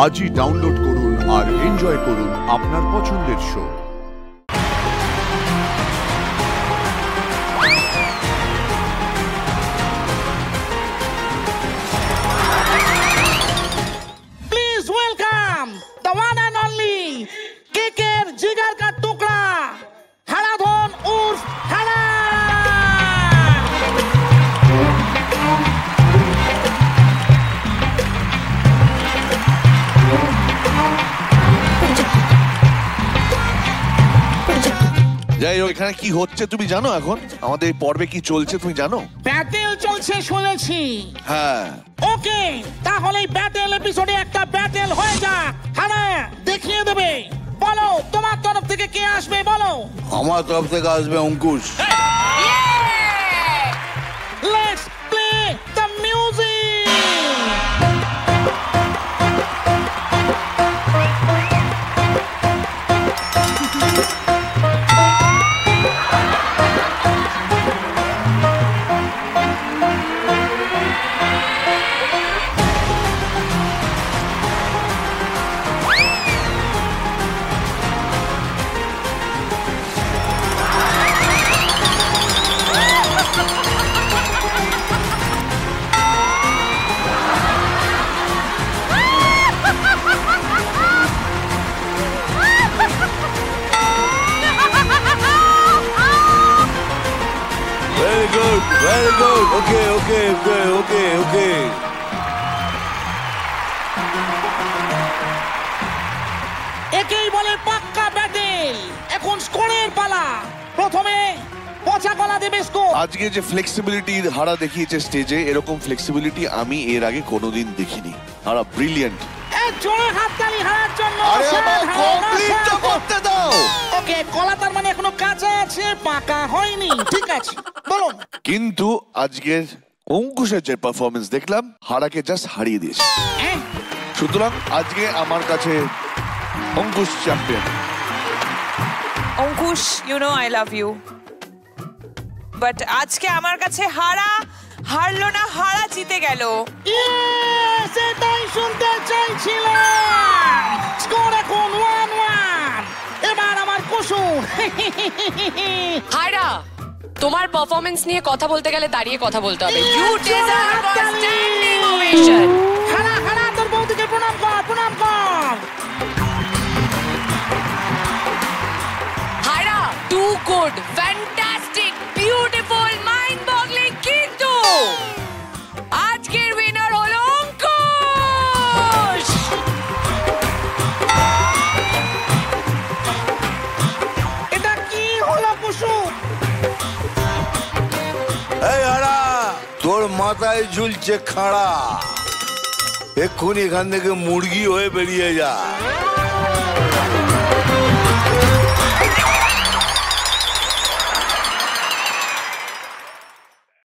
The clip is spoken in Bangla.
আজই ডাউনলোড করুন আর এনজয় করুন আপনার পছন্দের show. Please welcome the one and only কেকের জিগার কা টুকরা হারাধন উর্ফ হারা। যাই হোক, এখানে কি হচ্ছে তুমি জানো? এখন আমাদের এই পর্বে কি চলছে তুমি জানো? ব্যাটেল চলছে শুনেছি। হ্যাঁ, ওকে, তাহলে ব্যাটেল এপিসোডে একটা ব্যাটেল হয়ে যাক। হারা দেখিয়ে দেবে। বলো তোমার তরফ থেকে কে আসবে বলো। আমার তরফ থেকে আসবে Ankush. Let's play the music. Very good. Okay. একেই বলে পাক্কা ব্যাটেল। এখন স্কোরের পালা। প্রথমে পচা কলা দেবে স্কোর। আজকে যে ফ্লেক্সিবিলিটি হারা দেখিয়েছে স্টেজে, এরকম ফ্লেক্সিবিলিটি আমি এর আগে কোনোদিন দেখিনি। হারা ব্রিলিয়ান্ট। জোরে হাততালি হারার জন্য। আরে আমার কমপ্লিট তো করতে দাও। ওকে, কলা তার মানে এখনো কাঁচা আছে, পাকা হয়নি। ঠিক আছে, বলুন। কিন্তু আজকের অঙ্কুশের যে পারফরমেন্স দেখলাম, হারাকে জাস্ট হারিয়ে দিয়েছে। সুতরাং আজকে আমার কাছে Ankush champion. Ankush, you know I love you, but আজকে আমার কাছে হারলো না, হারা জিতে গেল। সেটাই শুনতে চাইছিলাম। স্কোর এখন 1-1। এবার আমার কুসু। হায়রা, তোমার পারফরম্যান্স নিয়ে কথা বলতে গেলে দাঁড়িয়ে কথা বলতে হবে। You deserve a standing ovation. হারা তোর বৌদিকে প্রণাম কর। হায়রা, too good, fantastic, beautiful, mind boggling, কিন্তু আজকের উইনার হলো অঙ্কুশ। এটা কি হলো কুসু? এই হারা, তোর মাথায় ঝুলছে খাড়া। এক্ষুনি এখান থেকে মুরগি হয়ে বেরিয়ে যা।